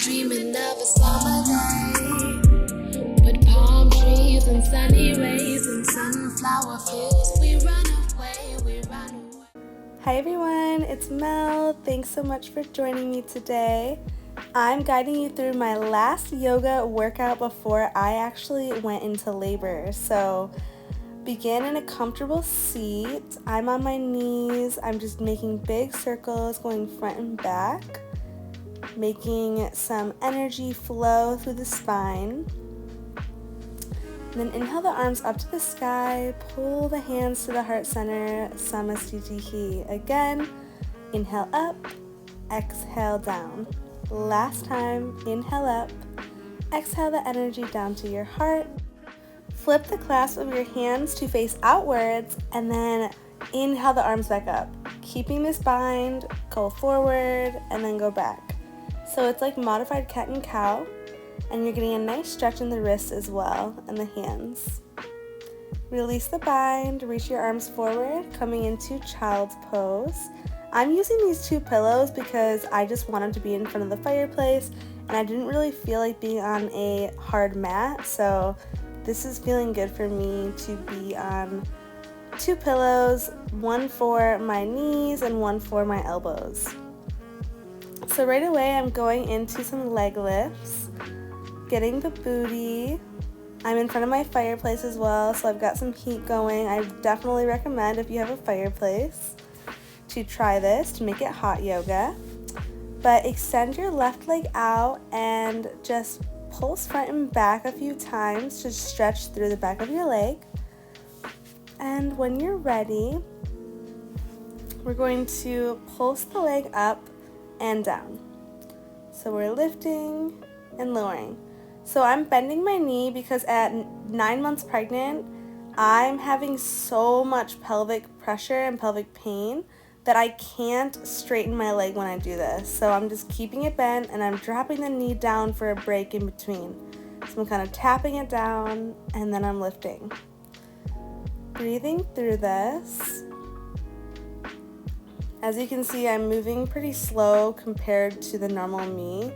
Dreaming of a summer day with palm trees and sunny rays and sunflower fields. We run away, we run away. Hi everyone, it's Mel. Thanks so much for joining me today. I'm guiding you through my last yoga workout before I actually went into labor. So begin in a comfortable seat. I'm on my knees. I'm just making big circles going front and back, making some energy flow through the spine. And then inhale the arms up to the sky, pull the hands to the heart center, Samastitihi. Again, inhale up, exhale down. Last time, inhale up, exhale the energy down to your heart. Flip the clasp of your hands to face outwards, and then inhale the arms back up. Keeping this bind, go forward, and then go back. So it's like modified cat and cow. And you're getting a nice stretch in the wrists as well, and the hands. Release the bind, reach your arms forward, coming into child's pose. I'm using these two pillows because I just wanted to be in front of the fireplace, and I didn't really feel like being on a hard mat, so this is feeling good for me to be on two pillows, one for my knees and one for my elbows. So right away, I'm going into some leg lifts. Getting the booty. I'm in front of my fireplace as well, so I've got some heat going. I definitely recommend, if you have a fireplace, to try this to make it hot yoga. But extend your left leg out and just pulse front and back a few times to stretch through the back of your leg. And when you're ready, we're going to pulse the leg up and down. So we're lifting and lowering. So I'm bending my knee because at 9 months pregnant, I'm having so much pelvic pressure and pelvic pain that I can't straighten my leg when I do this. So I'm just keeping it bent and I'm dropping the knee down for a break in between. So I'm kind of tapping it down and then I'm lifting. Breathing through this. As you can see, I'm moving pretty slow compared to the normal me,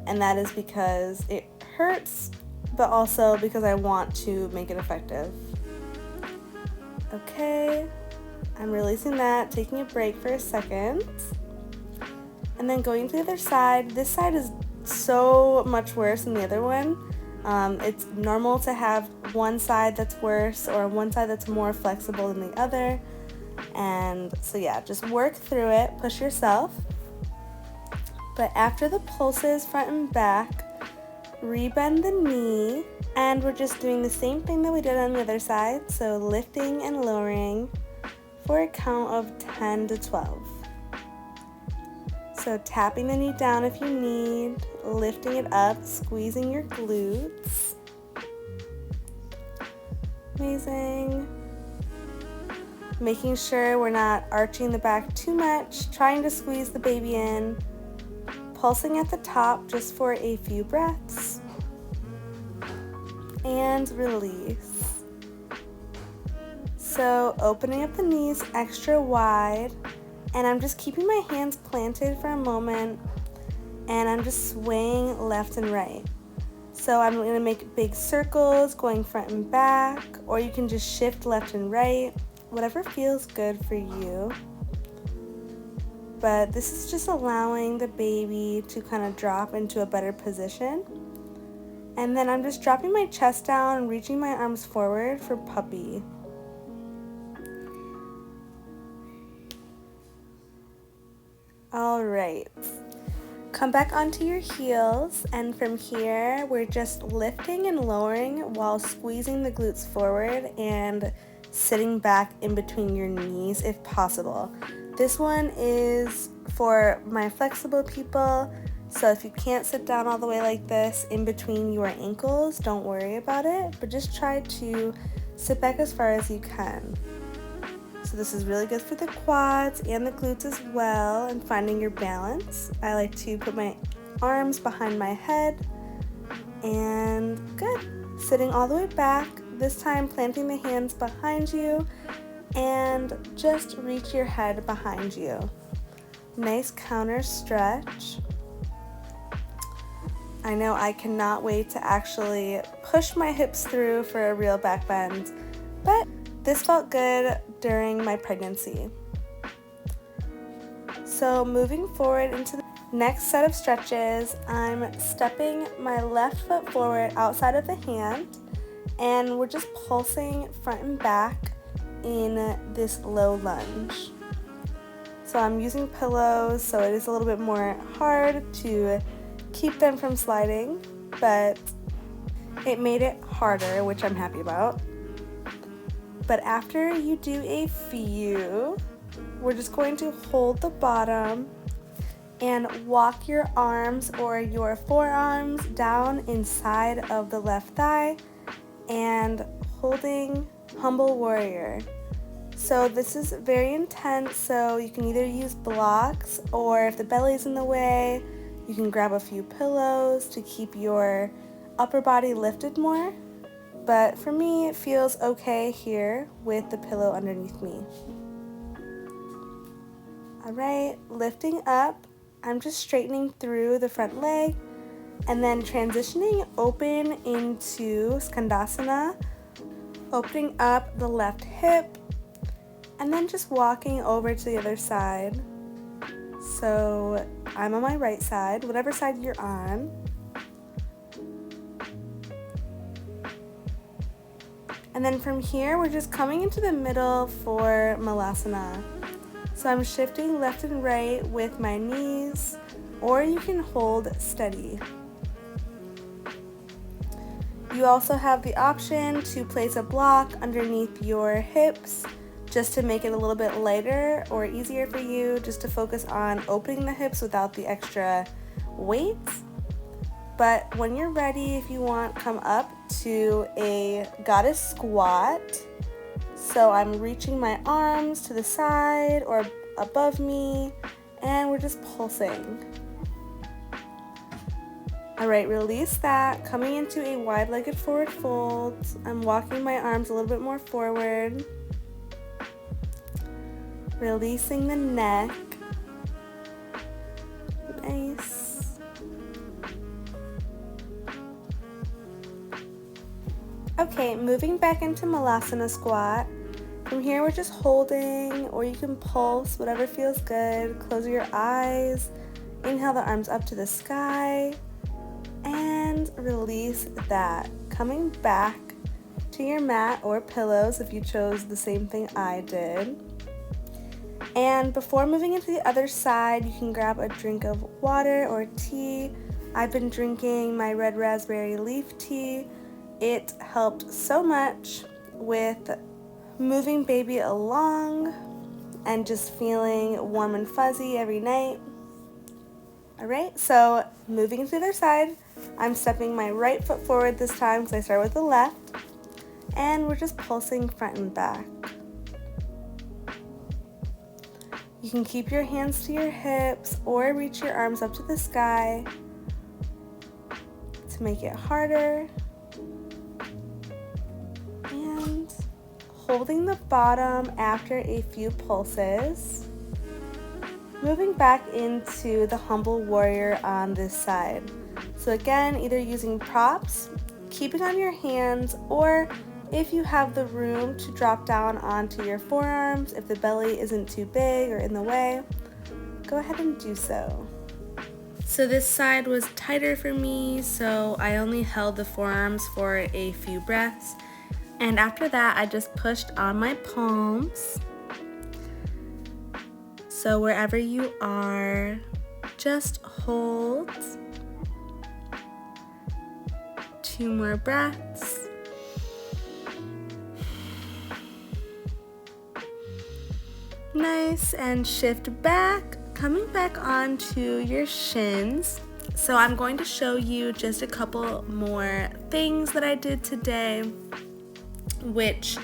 and that is because it hurts, but also because I want to make it effective. Okay, I'm releasing that, taking a break for a second, and then going to the other side. This side is so much worse than the other one. It's normal to have one side that's worse or one side that's more flexible than the other, and so yeah, just work through it, push yourself. But after the pulses front and back, rebend the knee, and we're just doing the same thing that we did on the other side, so lifting and lowering for a count of 10 to 12. So tapping the knee down if you need, lifting it up, squeezing your glutes. Amazing. Making sure we're not arching the back too much, trying to squeeze the baby in. Pulsing at the top just for a few breaths. And release. So opening up the knees extra wide, and I'm just keeping my hands planted for a moment, and I'm just swaying left and right. So I'm going to make big circles going front and back, or you can just shift left and right, whatever feels good for you. But this is just allowing the baby to kind of drop into a better position. And then I'm just dropping my chest down and reaching my arms forward for puppy. All right. Come back onto your heels, and from here, we're just lifting and lowering while squeezing the glutes forward and sitting back in between your knees if possible. This one is for my flexible people, so if you can't sit down all the way like this in between your ankles, don't worry about it, but just try to sit back as far as you can. So this is really good for the quads and the glutes as well, and finding your balance. I like to put my arms behind my head, and good. Sitting all the way back, this time planting the hands behind you, and just reach your head behind you. Nice counter stretch. I know I cannot wait to actually push my hips through for a real back bend, but this felt good during my pregnancy. So moving forward into the next set of stretches, I'm stepping my left foot forward outside of the hand, and we're just pulsing front and back in this low lunge. So I'm using pillows, so it is a little bit more hard to keep them from sliding, but it made it harder, which I'm happy about. But after you do a few, we're just going to hold the bottom and walk your arms or your forearms down inside of the left thigh and holding humble warrior. So this is very intense, so you can either use blocks, or if the belly's in the way, you can grab a few pillows to keep your upper body lifted more. But for me, it feels okay here with the pillow underneath me. Alright, lifting up, I'm just straightening through the front leg and then transitioning open into Skandasana, opening up the left hip, and then just walking over to the other side. So I'm on my right side, whatever side you're on. And then from here, we're just coming into the middle for Malasana. So I'm shifting left and right with my knees, or you can hold steady. You also have the option to place a block underneath your hips just to make it a little bit lighter or easier for you, just to focus on opening the hips without the extra weight. But when you're ready, if you want, come up to a goddess squat. So I'm reaching my arms to the side or above me, and we're just pulsing. Alright, release that, coming into a wide-legged forward fold. I'm walking my arms a little bit more forward. Releasing the neck. Nice. Okay, moving back into Malasana squat. From here, we're just holding, or you can pulse, whatever feels good. Close your eyes. Inhale the arms up to the sky. And release that. Coming back to your mat or pillows if you chose the same thing I did. And before moving into the other side, you can grab a drink of water or tea. I've been drinking my red raspberry leaf tea. It helped so much with moving baby along and just feeling warm and fuzzy every night. Alright, so moving to the other side, I'm stepping my right foot forward this time because I start with the left, and we're just pulsing front and back. You can keep your hands to your hips or reach your arms up to the sky to make it harder. And holding the bottom after a few pulses. Moving back into the humble warrior on this side. So again, either using props, keeping on your hands, or if you have the room to drop down onto your forearms, if the belly isn't too big or in the way, go ahead and do so. So this side was tighter for me, so I only held the forearms for a few breaths. And after that, I just pushed on my palms. So wherever you are, just hold. 2 more breaths. Nice, and shift back, coming back onto your shins. So I'm going to show you just a couple more things that I did today, which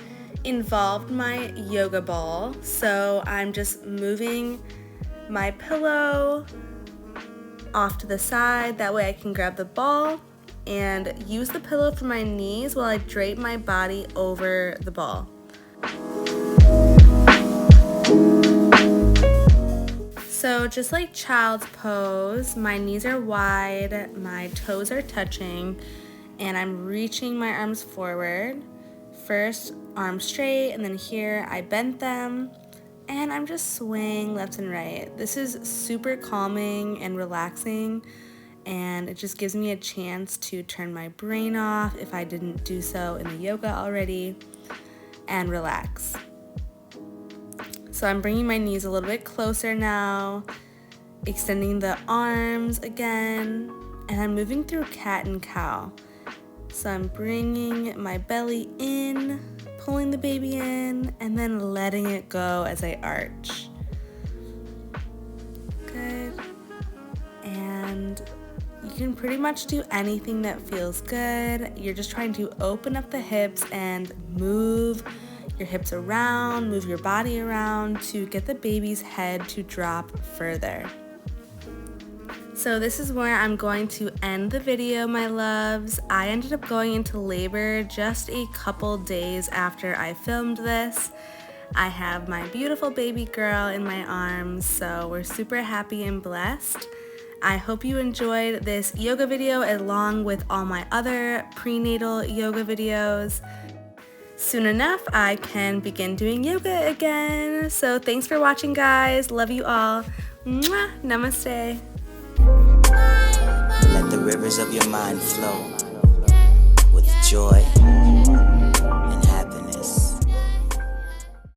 involved my yoga ball. So I'm just moving my pillow off to the side, that way I can grab the ball and use the pillow for my knees while I drape my body over the ball. So just like child's pose, my knees are wide, my toes are touching, and I'm reaching my arms forward. First, arms straight, and then here I bent them, and I'm just swaying left and right. This is super calming and relaxing, and it just gives me a chance to turn my brain off if I didn't do so in the yoga already, and relax. So I'm bringing my knees a little bit closer now, extending the arms again, and I'm moving through cat and cow. So I'm bringing my belly in, pulling the baby in, and then letting it go as I arch. Good. And you can pretty much do anything that feels good. You're just trying to open up the hips and move your hips around, move your body around to get the baby's head to drop further. So this is where I'm going to end the video, my loves. I ended up going into labor just a couple days after I filmed this. I have my beautiful baby girl in my arms, so we're super happy and blessed. I hope you enjoyed this yoga video along with all my other prenatal yoga videos. Soon enough, I can begin doing yoga again. So thanks for watching, guys. Love you all. Mwah! Namaste. Let the rivers of your mind flow with joy